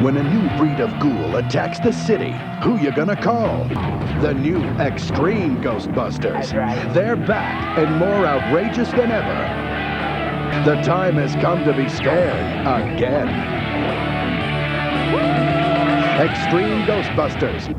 When a new breed of ghoul attacks the city, who you gonna call? The new Extreme Ghostbusters. They're back and more outrageous than ever. The time has come to be scared again. Extreme Ghostbusters.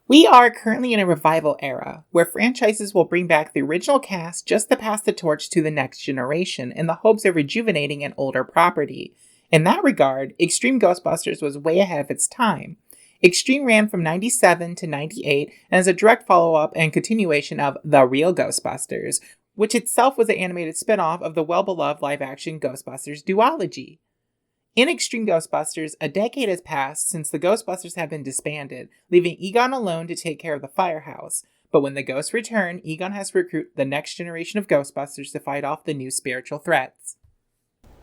We are currently in a revival era, where franchises will bring back the original cast just to pass the torch to the next generation in the hopes of rejuvenating an older property. In that regard, Extreme Ghostbusters was way ahead of its time. Extreme ran from 97 to 98 and is a direct follow-up and continuation of The Real Ghostbusters, which itself was an animated spin-off of the well-beloved live-action Ghostbusters duology. In Extreme Ghostbusters, a decade has passed since the Ghostbusters have been disbanded, leaving Egon alone to take care of the firehouse. But when the ghosts return, Egon has to recruit the next generation of Ghostbusters to fight off the new spiritual threats.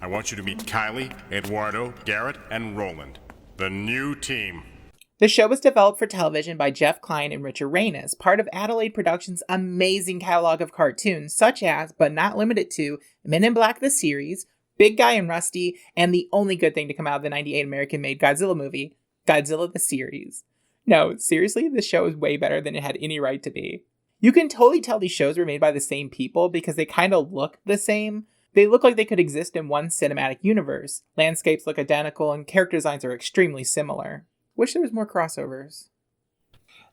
I want you to meet Kylie, Eduardo, Garret, and Roland, the new team. The show was developed for television by Jeff Klein and Richard Reynes, part of Adelaide Productions' amazing catalog of cartoons, such as, but not limited to, Men in Black the series, Big Guy and Rusty, and the only good thing to come out of the 98 American-made Godzilla movie, Godzilla the series. No, seriously, this show is way better than it had any right to be. You can totally tell these shows were made by the same people because they kind of look the same. They look like they could exist in one cinematic universe. Landscapes look identical and character designs are extremely similar. Wish there was more crossovers.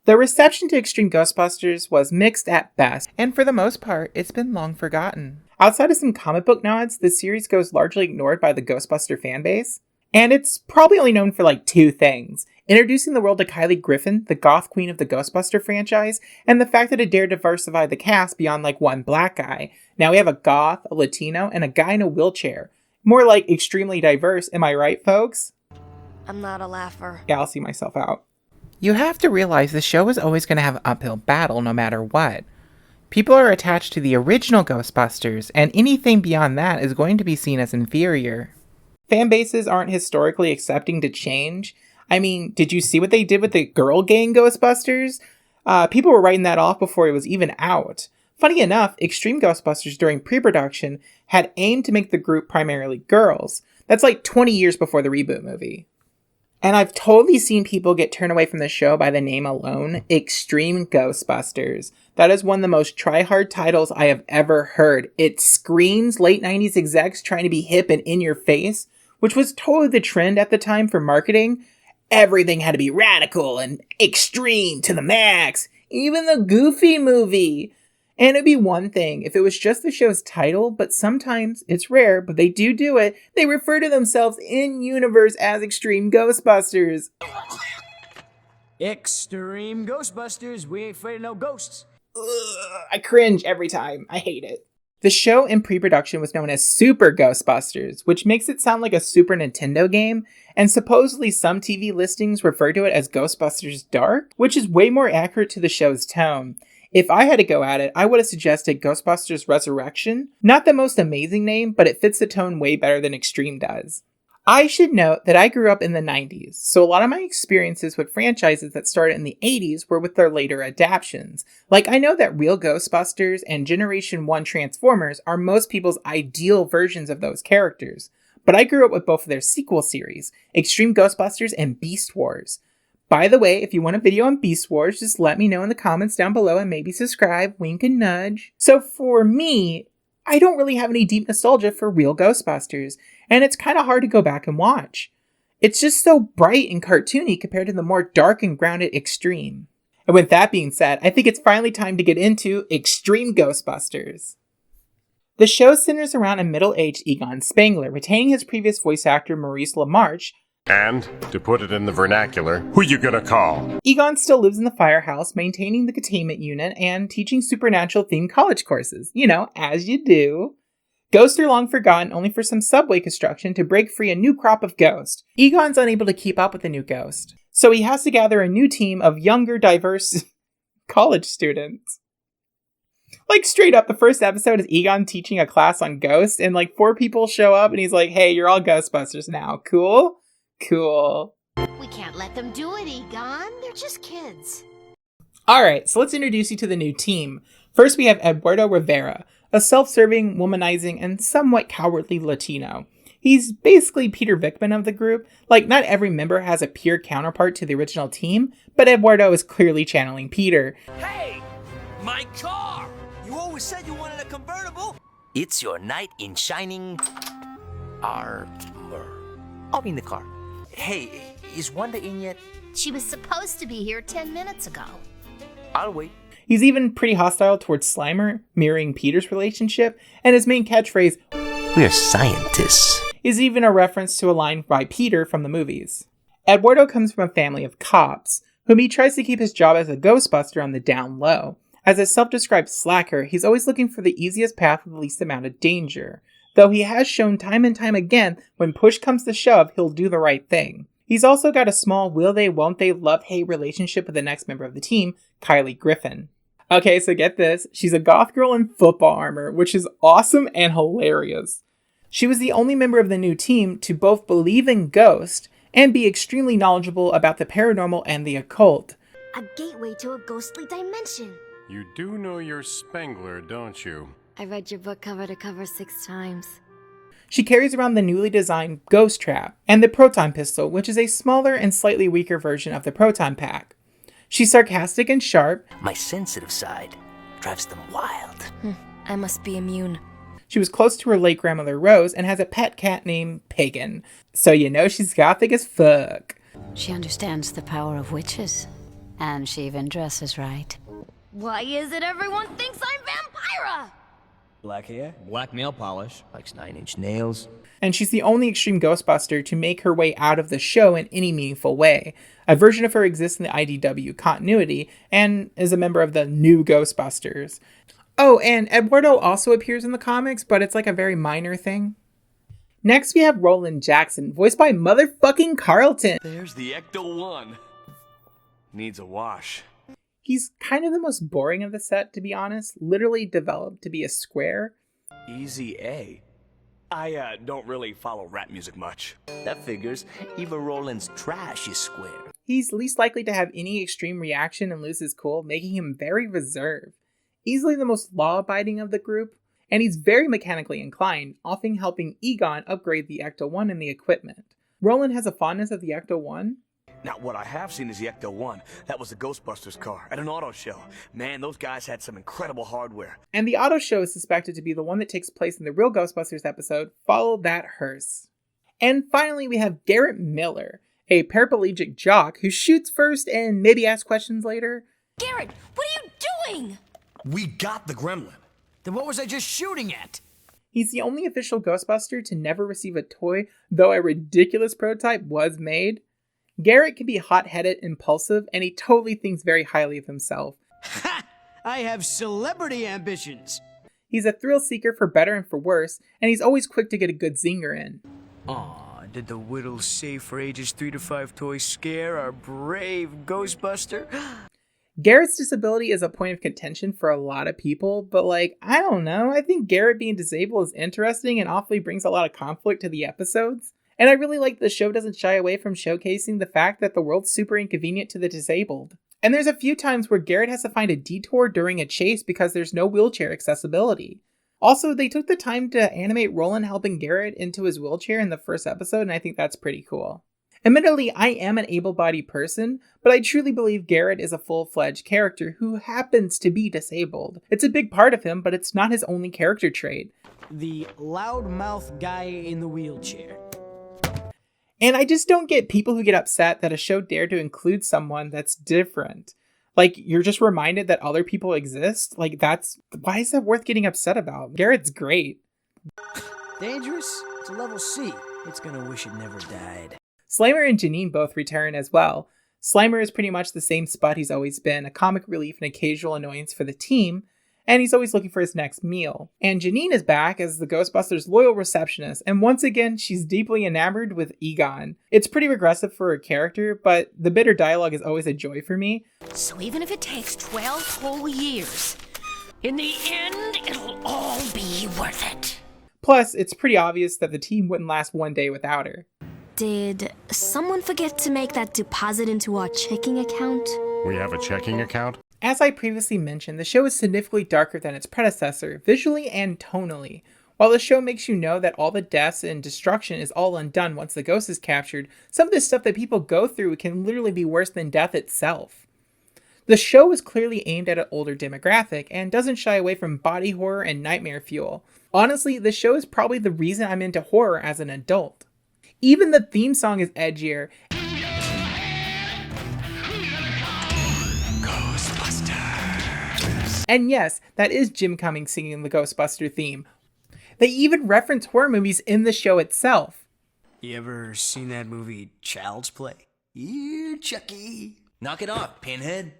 The reception to Extreme Ghostbusters was mixed at best, and for the most part, it's been long forgotten. Outside of some comic book nods, the series goes largely ignored by the Ghostbuster fanbase, and it's probably only known for like two things: introducing the world to Kylie Griffin, the goth queen of the Ghostbuster franchise, and the fact that it dared diversify the cast beyond like one black guy. Now we have a goth, a Latino, and a guy in a wheelchair. More like extremely diverse, am I right, folks? I'm not a laugher. Yeah, I'll see myself out. You have to realize the show is always going to have an uphill battle no matter what. People are attached to the original Ghostbusters, and anything beyond that is going to be seen as inferior. Fan bases aren't historically accepting to change. I mean, did you see what they did with the girl gang Ghostbusters? People were writing that off before it was even out. Funny enough, Extreme Ghostbusters during pre-production had aimed to make the group primarily girls. That's like 20 years before the reboot movie. And I've totally seen people get turned away from the show by the name alone, Extreme Ghostbusters. That is one of the most try-hard titles I have ever heard. It screams late 90s execs trying to be hip and in your face, which was totally the trend at the time for marketing. Everything had to be radical and extreme to the max, even the Goofy movie. And it'd be one thing if it was just the show's title, but sometimes, it's rare, but they do it, they refer to themselves in-universe as Extreme Ghostbusters. Extreme Ghostbusters, we ain't afraid of no ghosts. Ugh, I cringe every time. I hate it. The show in pre-production was known as Super Ghostbusters, which makes it sound like a Super Nintendo game, and supposedly some TV listings refer to it as Ghostbusters Dark, which is way more accurate to the show's tone. If I had to go at it, I would have suggested Ghostbusters Resurrection. Not the most amazing name, but it fits the tone way better than Extreme does. I should note that I grew up in the 90s, so a lot of my experiences with franchises that started in the 80s were with their later adaptions. Like, I know that Real Ghostbusters and Generation 1 Transformers are most people's ideal versions of those characters, but I grew up with both of their sequel series, Extreme Ghostbusters and Beast Wars. By the way, if you want a video on Beast Wars, just let me know in the comments down below and maybe subscribe, wink and nudge. So for me, I don't really have any deep nostalgia for Real Ghostbusters, and it's kind of hard to go back and watch. It's just so bright and cartoony compared to the more dark and grounded Extreme. And with that being said, I think it's finally time to get into Extreme Ghostbusters. The show centers around a middle-aged Egon Spangler, retaining his previous voice actor Maurice LaMarche. And, to put it in the vernacular, who you gonna call? Egon still lives in the firehouse, maintaining the containment unit and teaching supernatural-themed college courses. You know, as you do. Ghosts are long forgotten, only for some subway construction to break free a new crop of ghosts. Egon's unable to keep up with the new ghost, so he has to gather a new team of younger, diverse college students. Like, straight up, the first episode is Egon teaching a class on ghosts, and like 4 people show up, and he's like, hey, you're all Ghostbusters now. Cool? Cool. We can't let them do it, Egon. They're just kids. Alright, so let's introduce you to the new team. First we have Eduardo Rivera, a self-serving, womanizing, and somewhat cowardly Latino. He's basically Peter Vickman of the group. Like, not every member has a peer counterpart to the original team, but Eduardo is clearly channeling Peter. Hey! My car! You always said you wanted a convertible. It's your knight in shining armor. I'll be in the car. Hey, is Wanda in yet? She was supposed to be here 10 minutes ago. I'll wait. He's even pretty hostile towards Slimer, mirroring Peter's relationship, and his main catchphrase, We're scientists. is even a reference to a line by Peter from the movies. Eduardo comes from a family of cops, whom he tries to keep his job as a Ghostbuster on the down low. As a self-described slacker, he's always looking for the easiest path with the least amount of danger. Though he has shown time and time again, when push comes to shove, he'll do the right thing. He's also got a small will they, won't they, love-hate relationship with the next member of the team, Kylie Griffin. Okay, so get this. She's a goth girl in football armor, which is awesome and hilarious. She was the only member of the new team to both believe in ghosts and be extremely knowledgeable about the paranormal and the occult. A gateway to a ghostly dimension. You do know your Spangler, don't you? I read your book cover to cover 6 times. She carries around the newly designed Ghost Trap and the Proton Pistol, which is a smaller and slightly weaker version of the Proton Pack. She's sarcastic and sharp. My sensitive side drives them wild. I must be immune. She was close to her late grandmother Rose and has a pet cat named Pagan. So you know she's gothic as fuck. She understands the power of witches. And she even dresses right. Why is it everyone thinks I'm Vampira? Black hair. Black nail polish. Likes 9-inch nails. And she's the only extreme Ghostbuster to make her way out of the show in any meaningful way. A version of her exists in the IDW continuity and is a member of the new Ghostbusters. Oh, and Eduardo also appears in the comics, but it's like a very minor thing. Next we have Roland Jackson, voiced by motherfucking Carlton. There's the Ecto-1. Needs a wash. He's kind of the most boring of the set, to be honest. Literally developed to be a square. Easy A. I don't really follow rap music much. That figures. Even Roland's trash is square. He's least likely to have any extreme reaction and lose his cool, making him very reserved. Easily the most law-abiding of the group, and he's very mechanically inclined, often helping Egon upgrade the Ecto-1 and the equipment. Roland has a fondness of the Ecto-1. Now, what I have seen is the Ecto-1. That was the Ghostbusters car at an auto show. Man, those guys had some incredible hardware. And the auto show is suspected to be the one that takes place in the Real Ghostbusters episode, Follow That Hearse. And finally, we have Garret Miller, a paraplegic jock who shoots first and maybe asks questions later. Garret, what are you doing? We got the gremlin. Then what was I just shooting at? He's the only official Ghostbuster to never receive a toy, though a ridiculous prototype was made. Garret can be hot-headed, impulsive, and he totally thinks very highly of himself. Ha! I have celebrity ambitions. He's a thrill seeker for better and for worse, and he's always quick to get a good zinger in. Aw, did the whittle safe for ages 3 to 5 toys scare our brave Ghostbuster? Garrett's disability is a point of contention for a lot of people, but I don't know. I think Garret being disabled is interesting and awfully brings a lot of conflict to the episodes. And I really like the show doesn't shy away from showcasing the fact that the world's super inconvenient to the disabled. And there's a few times where Garret has to find a detour during a chase because there's no wheelchair accessibility. Also, they took the time to animate Roland helping Garret into his wheelchair in the first episode, and I think that's pretty cool. Admittedly, I am an able-bodied person, but I truly believe Garret is a full-fledged character who happens to be disabled. It's a big part of him, but it's not his only character trait. The loudmouth guy in the wheelchair. And I just don't get people who get upset that a show dared to include someone that's different. You're just reminded that other people exist? Why is that worth getting upset about? Garret's great. Dangerous? It's a level C. It's gonna wish it never died. Slimer and Janine both return as well. Slimer is pretty much the same spot he's always been, a comic relief and occasional annoyance for the team, and he's always looking for his next meal. And Janine is back as the Ghostbusters' loyal receptionist, and once again, she's deeply enamored with Egon. It's pretty regressive for her character, but the bitter dialogue is always a joy for me. So even if it takes 12 whole years, in the end, it'll all be worth it. Plus, it's pretty obvious that the team wouldn't last one day without her. Did someone forget to make that deposit into our checking account? We have a checking account? As I previously mentioned, the show is significantly darker than its predecessor, visually and tonally. While the show makes you know that all the deaths and destruction is all undone once the ghost is captured, some of the stuff that people go through can literally be worse than death itself. The show is clearly aimed at an older demographic and doesn't shy away from body horror and nightmare fuel. Honestly, the show is probably the reason I'm into horror as an adult. Even the theme song is edgier. Ghostbusters. And yes, that is Jim Cummings singing the Ghostbuster theme. They even reference horror movies in the show itself. You ever seen that movie Child's Play? You Chucky. Knock it off, Pinhead.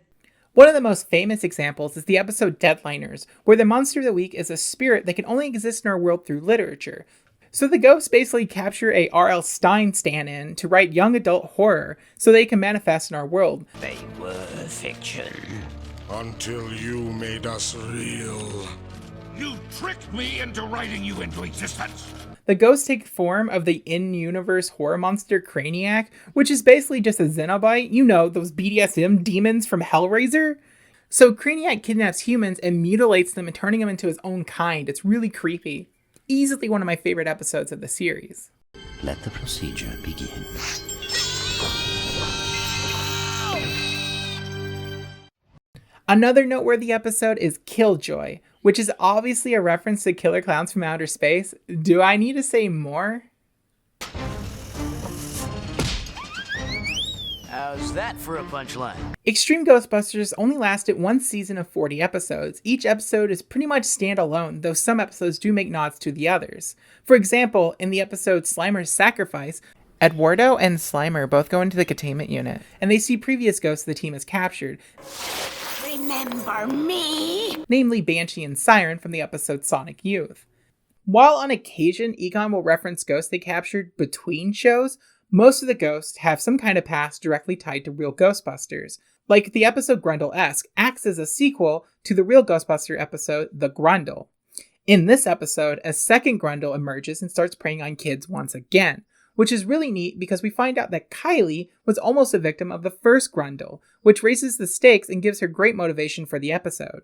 One of the most famous examples is the episode Deadliners, where the monster of the week is a spirit that can only exist in our world through literature. So the ghosts basically capture a R.L. Stine stand-in to write young adult horror so they can manifest in our world. They were fiction. Until you made us real. You tricked me into writing you into existence. The ghosts take form of the in-universe horror monster Craniac, which is basically just a Cenobite. You know, those BDSM demons from Hellraiser. So Craniac kidnaps humans and mutilates them and turning them into his own kind. It's really creepy. Easily one of my favorite episodes of the series. Let the procedure begin. Another noteworthy episode is Killjoy, which is obviously a reference to Killer Klowns from Outer Space. Do I need to say more? How's that for a punchline? Extreme Ghostbusters only lasted one season of 40 episodes. Each episode is pretty much standalone, though some episodes do make nods to the others. For example, in the episode Slimer's Sacrifice, Eduardo and Slimer both go into the containment unit, and they see previous ghosts the team has captured. Remember me? Namely Banshee and Siren from the episode Sonic Youth. While on occasion Egon will reference ghosts they captured between shows, most of the ghosts have some kind of past directly tied to Real Ghostbusters. Like the episode Grundel-esque acts as a sequel to the Real Ghostbuster episode The Grundel. In this episode, a second Grundel emerges and starts preying on kids once again, which is really neat because we find out that Kylie was almost a victim of the first Grundel, which raises the stakes and gives her great motivation for the episode.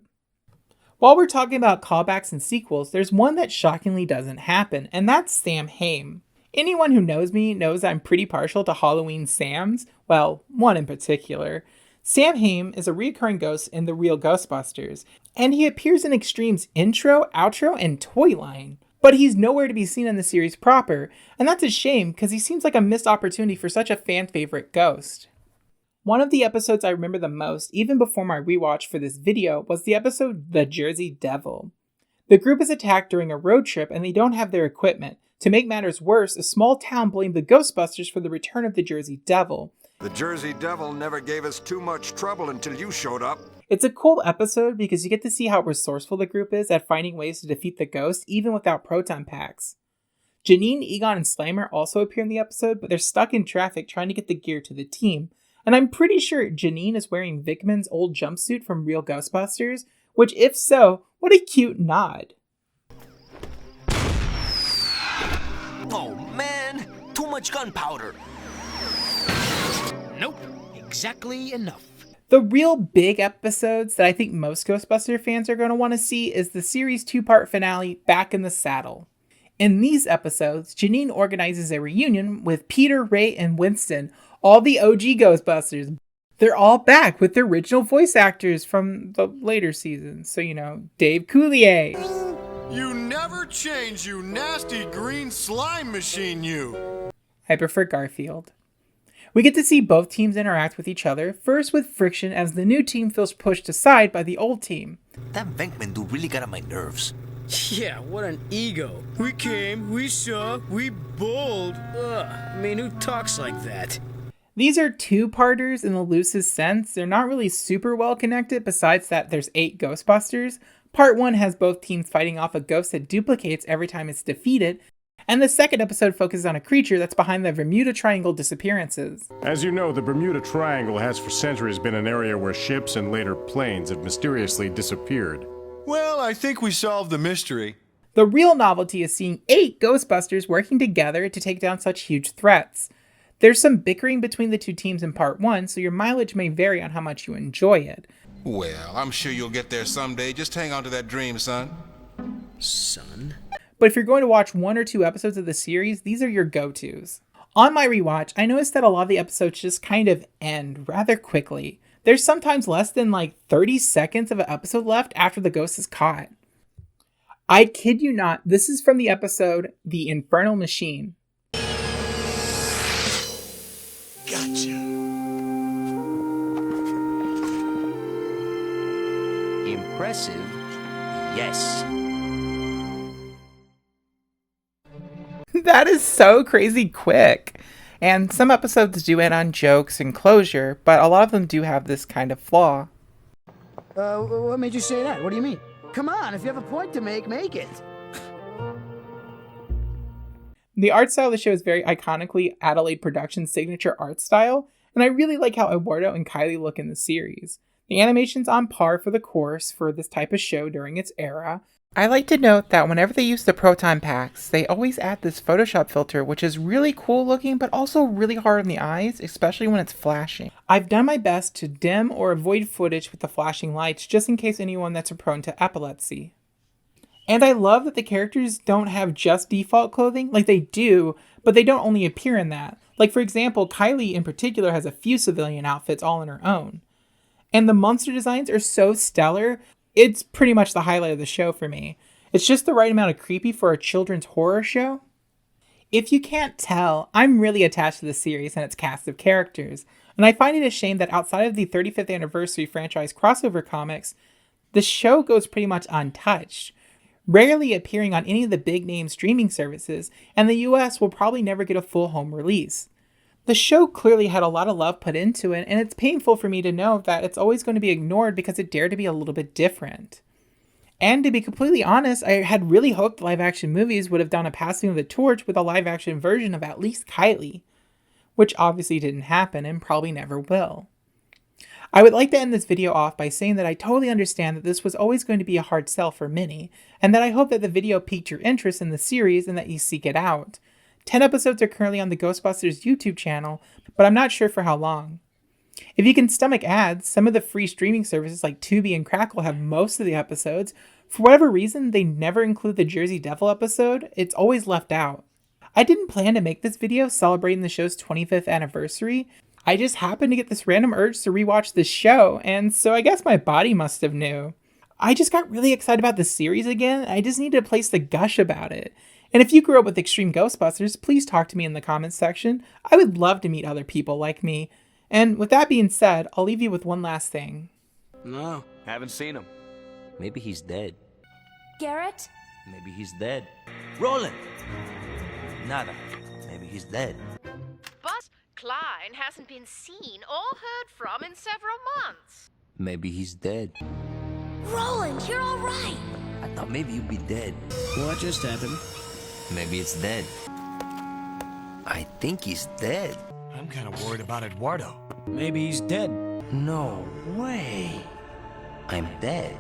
While we're talking about callbacks and sequels, there's one that shockingly doesn't happen, and that's Samhain. Anyone who knows me knows I'm pretty partial to Halloween Sams, well, one in particular. Samhain is a recurring ghost in the Real Ghostbusters, and he appears in Extreme's intro, outro, and toy line. But he's nowhere to be seen in the series proper, and that's a shame because he seems like a missed opportunity for such a fan-favorite ghost. One of the episodes I remember the most, even before my rewatch for this video, was the episode The Jersey Devil. The group is attacked during a road trip and they don't have their equipment. To make matters worse, a small town blamed the Ghostbusters for the return of the Jersey Devil. The Jersey Devil never gave us too much trouble until you showed up. It's a cool episode because you get to see how resourceful the group is at finding ways to defeat the ghost even without proton packs. Janine, Egon, and Slimer also appear in the episode, but they're stuck in traffic trying to get the gear to the team. And I'm pretty sure Janine is wearing Vickman's old jumpsuit from Real Ghostbusters, which if so, what a cute nod. Oh man, too much gunpowder. Nope, exactly enough. The real big episodes that I think most Ghostbuster fans are going to want to see is the series 2-part finale, Back in the Saddle. In these episodes, Janine organizes a reunion with Peter, Ray, and Winston, all the OG Ghostbusters. They're all back with their original voice actors from the later seasons. So, Dave Coulier. You never change, you nasty green slime machine, you. I prefer Garfield. We get to see both teams interact with each other, first with friction as the new team feels pushed aside by the old team. That Venkman dude really got on my nerves. Yeah, what an ego. We came, we saw, we bowled. Who talks like that? These are two-parters in the loosest sense. They're not really super well connected besides that there's 8 Ghostbusters. Part 1 has both teams fighting off a ghost that duplicates every time it's defeated, and the second episode focuses on a creature that's behind the Bermuda Triangle disappearances. As you know, the Bermuda Triangle has for centuries been an area where ships and later planes have mysteriously disappeared. Well, I think we solved the mystery. The real novelty is seeing 8 Ghostbusters working together to take down such huge threats. There's some bickering between the two teams in part 1, so your mileage may vary on how much you enjoy it. Well, I'm sure you'll get there someday. Just hang on to that dream, son. Son? but if you're going to watch 1 or 2 episodes of the series, these are your go-tos. On my rewatch, I noticed that a lot of the episodes just kind of end rather quickly. There's sometimes less than 30 seconds of an episode left after the ghost is caught. I kid you not, this is from the episode The Infernal Machine. Gotcha. Impressive, yes. That is so crazy quick. And some episodes do end on jokes and closure, but a lot of them do have this kind of flaw. What made you say that? What do you mean? Come on, if you have a point to make it. The art style of the show is very iconically Adelaide Productions' signature art style, and I really like how Eduardo and Kylie look in the series. The animation's on par for the course for this type of show during its era. I like to note that whenever they use the proton packs, they always add this Photoshop filter, which is really cool looking, but also really hard on the eyes, especially when it's flashing. I've done my best to dim or avoid footage with the flashing lights, just in case anyone that's prone to epilepsy. And I love that the characters don't have just default clothing, like they do, but they don't only appear in that. Like for example, Kylie in particular has a few civilian outfits all on her own. And the monster designs are so stellar, it's pretty much the highlight of the show for me. It's just the right amount of creepy for a children's horror show. If you can't tell, I'm really attached to the series and its cast of characters, and I find it a shame that outside of the 35th anniversary franchise crossover comics, the show goes pretty much untouched, rarely appearing on any of the big name streaming services, and the US will probably never get a full home release. The show clearly had a lot of love put into it, and it's painful for me to know that it's always going to be ignored because it dared to be a little bit different. And to be completely honest, I had really hoped live action movies would have done a passing of the torch with a live action version of at least Kylie, which obviously didn't happen and probably never will. I would like to end this video off by saying that I totally understand that this was always going to be a hard sell for many, and that I hope that the video piqued your interest in the series and that you seek it out. 10 episodes are currently on the Ghostbusters YouTube channel, but I'm not sure for how long. If you can stomach ads, some of the free streaming services like Tubi and Crackle have most of the episodes. For whatever reason, they never include the Jersey Devil episode. It's always left out. I didn't plan to make this video celebrating the show's 25th anniversary. I just happened to get this random urge to rewatch this show, and so I guess my body must have knew. I just got really excited about the series again. I just needed a place to gush about it. And if you grew up with Extreme Ghostbusters, please talk to me in the comments section. I would love to meet other people like me. And with that being said, I'll leave you with one last thing. No, haven't seen him. Maybe he's dead. Garret? Maybe he's dead. Roland! Nada. Maybe he's dead. But Klein hasn't been seen or heard from in several months. Maybe he's dead. Roland, you're all right. I thought maybe you'd be dead. What just happened? Maybe it's dead. I think he's dead. I'm kind of worried about Eduardo. Maybe he's dead. No way. I'm dead.